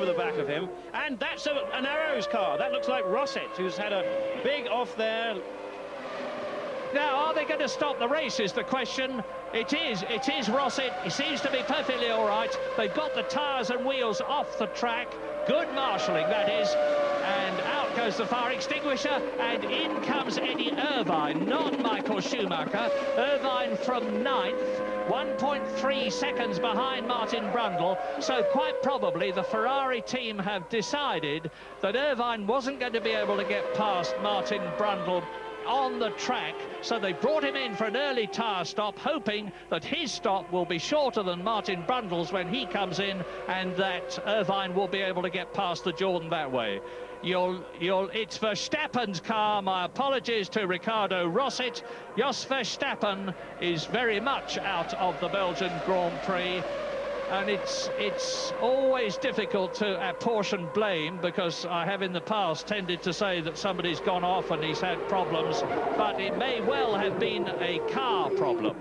over the back of him. And that's an Arrows car. That looks like Rosset, who's had a big off there. Now, are they going to stop the race is the question. It is Rosset. He seems to be perfectly all right. They've got the tyres and wheels off the track. Good marshalling, that is. And out goes the fire extinguisher, and in comes Eddie Irvine, not Michael Schumacher. Irvine from 9th, 1.3 seconds behind Martin Brundle. So quite probably the Ferrari team have decided that Irvine wasn't going to be able to get past Martin Brundle on the track, so they brought him in for an early tyre stop, hoping that his stop will be shorter than Martin Brundle's when he comes in, and that Irvine will be able to get past the Jordan that way. It's Verstappen's car. My apologies to Ricardo Rosset. Jos Verstappen is very much out of the Belgian Grand Prix. And it's always difficult to apportion blame, because I have in the past tended to say that somebody's gone off and he's had problems, but it may well have been a car problem.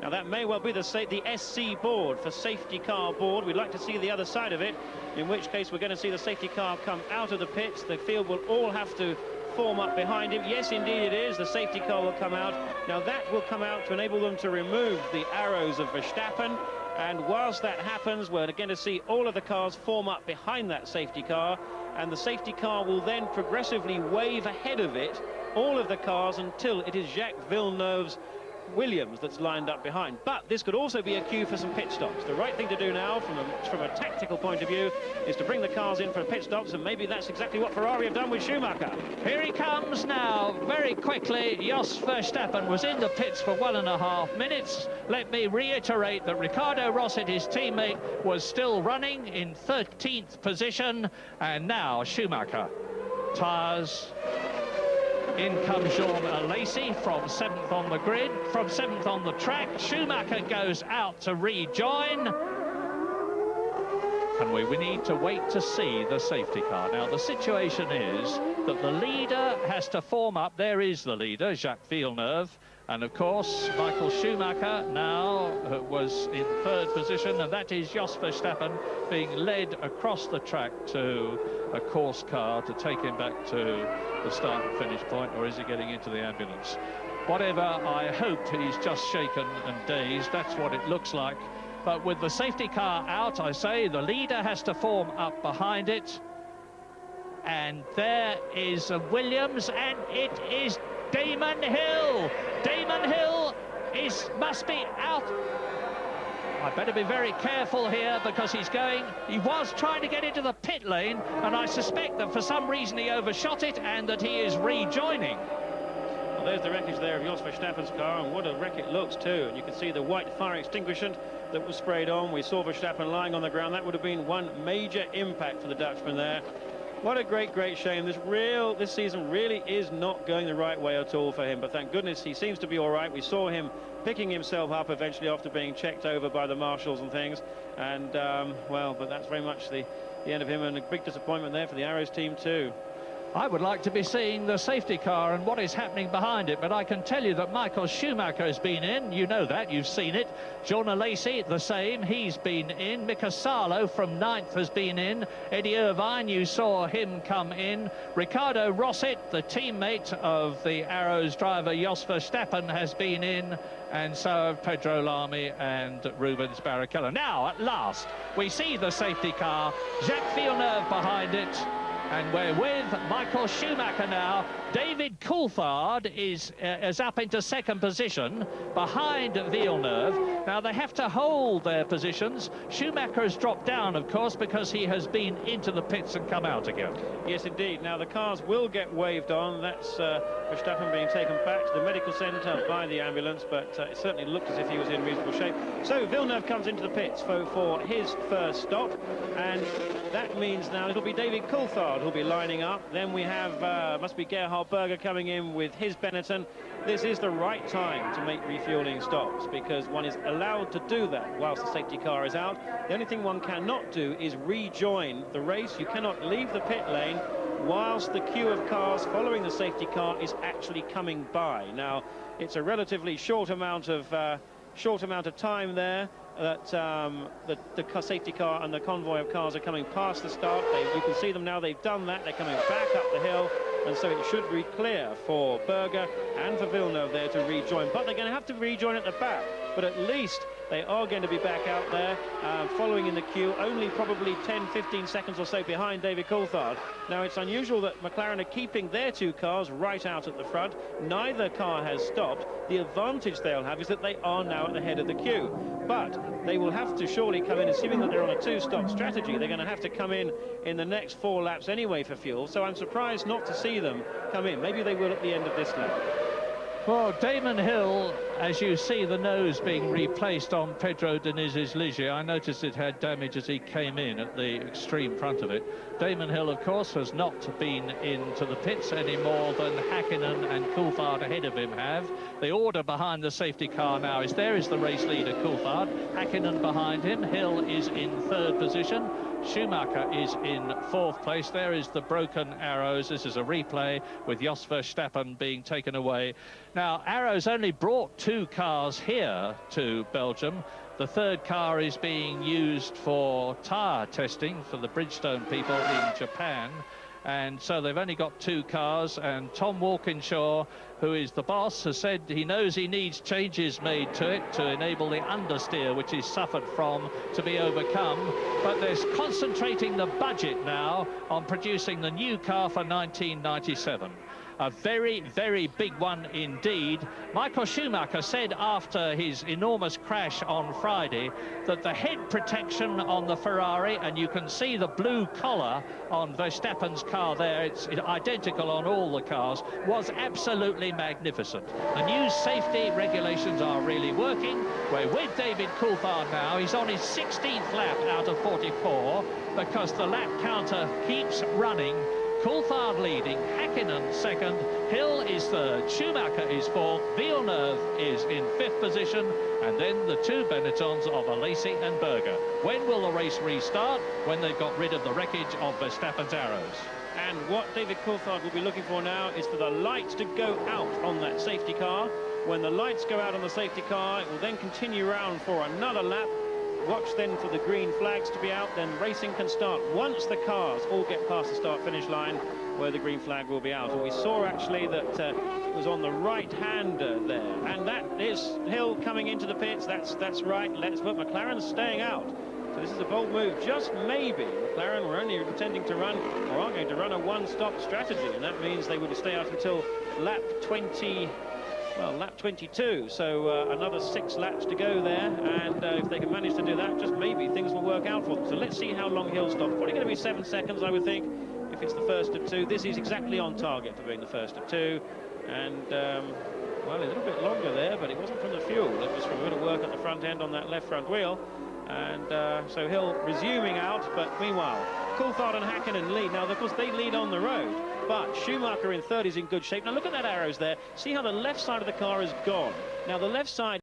Now that may well be the SC board, for safety car board. We'd like to see the other side of it, in which case we're going to see the safety car come out of the pits. The field will all have to form up behind him. Yes, indeed it is. The safety car will come out. Now that will come out to enable them to remove the arrows of Verstappen. And whilst that happens, we're going to see all of the cars form up behind that safety car, and the safety car will then progressively wave ahead of it, all of the cars, until it is Jacques Villeneuve's Williams that's lined up behind. But this could also be a cue for some pit stops. The right thing to do now from a tactical point of view is to bring the cars in for pit stops, and maybe that's exactly what Ferrari have done with Schumacher. Here he comes now, very quickly. Jos Verstappen was in the pits for 1.5 minutes. Let me reiterate that Ricardo Rosset, his teammate, was still running in 13th position, and now Schumacher. Tyres. In comes Jean Lacey from 7th on the grid, from 7th on the track. Schumacher goes out to rejoin. And we need to wait to see the safety car. Now, the situation is that the leader has to form up. There is the leader, Jacques Villeneuve. And, of course, Michael Schumacher now was in 3rd position, and that is Jos Verstappen being led across the track to a course car to take him back to the start and finish point, or is he getting into the ambulance? Whatever, I hope he's just shaken and dazed. That's what it looks like. But with the safety car out, I say, the leader has to form up behind it. And there is Williams, and it is Damon Hill. Damon Hill must be out. I better be very careful here, because he was trying to get into the pit lane, and I suspect that for some reason he overshot it and that he is rejoining. Well, there's the wreckage there of Jos Verstappen's car, and what a wreck it looks too. And you can see the white fire extinguisher that was sprayed on. We saw Verstappen lying on the ground. That would have been one major impact for the Dutchman there. What a great shame. This season really is not going the right way at all for him, but thank goodness he seems to be all right. We saw him picking himself up eventually after being checked over by the marshals and things, and well, but that's very much the end of him, and a big disappointment there for the Arrows team too. I would like to be seeing the safety car and what is happening behind it, but I can tell you that Michael Schumacher has been in. You know that, you've seen it. Jean Lacey, the same, he's been in. Mika Salo from 9th has been in. Eddie Irvine, you saw him come in. Ricardo Rosset, the teammate of the Arrows driver Jos Verstappen, has been in. And so have Pedro Lamy and Rubens Barrichello. Now, at last, we see the safety car. Jacques Villeneuve behind it. And we're with Michael Schumacher now. David Coulthard is up into 2nd position behind Villeneuve. Now they have to hold their positions. Schumacher has dropped down, of course, because he has been into the pits and come out again. Yes, indeed. Now the cars will get waved on. That's Verstappen being taken back to the medical centre by the ambulance, but it certainly looked as if he was in reasonable shape. So Villeneuve comes into the pits for his first stop, and that means now it'll be David Coulthard who'll be lining up. Then we have, must be Gerhard Berger coming in with his Benetton. This is the right time to make refueling stops, because one is allowed to do that whilst the safety car is out. The only thing one cannot do is rejoin the race. You cannot leave the pit lane whilst the queue of cars following the safety car is actually coming by. Now, it's a relatively short amount of time there. that the safety car and the convoy of cars are coming past the start. You can see them now. They've done that. They're coming back up the hill, and so it should be clear for Berger and for Villeneuve there to rejoin. But they're going to have to rejoin at the back. But at least they are going to be back out there, following in the queue, only probably 10-15 seconds or so behind David Coulthard. Now, it's unusual that McLaren are keeping their two cars right out at the front. Neither car has stopped. The advantage they'll have is that they are now at the head of the queue. But they will have to surely come in, assuming that they're on a two-stop strategy. They're going to have to come in the next 4 laps anyway for fuel. So I'm surprised not to see them come in. Maybe they will at the end of this lap. Well, Damon Hill, as you see the nose being replaced on Pedro Deniz's Ligier, I noticed it had damage as he came in at the extreme front of it. Damon Hill, of course, has not been into the pits any more than Häkkinen and Coulthard ahead of him have. The order behind the safety car now is there is the race leader, Coulthard. Häkkinen behind him. Hill is in 3rd position. Schumacher is in 4th place. There is the broken arrows. This is a replay with Jos Verstappen being taken away. Now, arrows only brought 2 cars here to Belgium. The 3rd car is being used for tyre testing for the Bridgestone people in Japan. And so they've only got 2 cars, and Tom Walkinshaw, who is the boss, has said he knows he needs changes made to it to enable the understeer, which he's suffered from, to be overcome. But they're concentrating the budget now on producing the new car for 1997. A very, very big one indeed. Michael Schumacher said after his enormous crash on Friday that the head protection on the Ferrari, and you can see the blue collar on Verstappen's car there, it's identical on all the cars, was absolutely magnificent. The new safety regulations are really working. We're with David Coulthard now. He's on his 16th lap out of 44 because the lap counter keeps running. Coulthard leading, Häkkinen 2nd, Hill is 3rd, Schumacher is 4th, Villeneuve is in 5th position, and then the 2 Benettons of Alesi and Berger. When will the race restart? When they've got rid of the wreckage of Verstappen's arrows. And what David Coulthard will be looking for now is for the lights to go out on that safety car. When the lights go out on the safety car, it will then continue round for another lap. Watch then for the green flags to be out, then racing can start once the cars all get past the start-finish line, where the green flag will be out. And we saw actually that it was on the right-hand there, and that is Hill coming into the pits. That's right. But McLaren's staying out. So this is a bold move. Just maybe McLaren were only intending to run, or are going to run, a one-stop strategy, and that means they would stay out until lap 20. Well, lap 22, so another 6 laps to go there, and if they can manage to do that, just maybe things will work out for them. So let's see how long Hill stops. Probably going to be 7 seconds, I would think, if it's the first of 2. This is exactly on target for being the first of 2, and well, a little bit longer there, but it wasn't from the fuel. It was from a bit of work at the front end on that left front wheel, and so Hill resuming out. But meanwhile, Coulthard and Häkkinen lead. Now, of course, they lead on the road, but Schumacher in 3rd is in good shape. Now look at that arrows there. See how the left side of the car is gone. Now the left side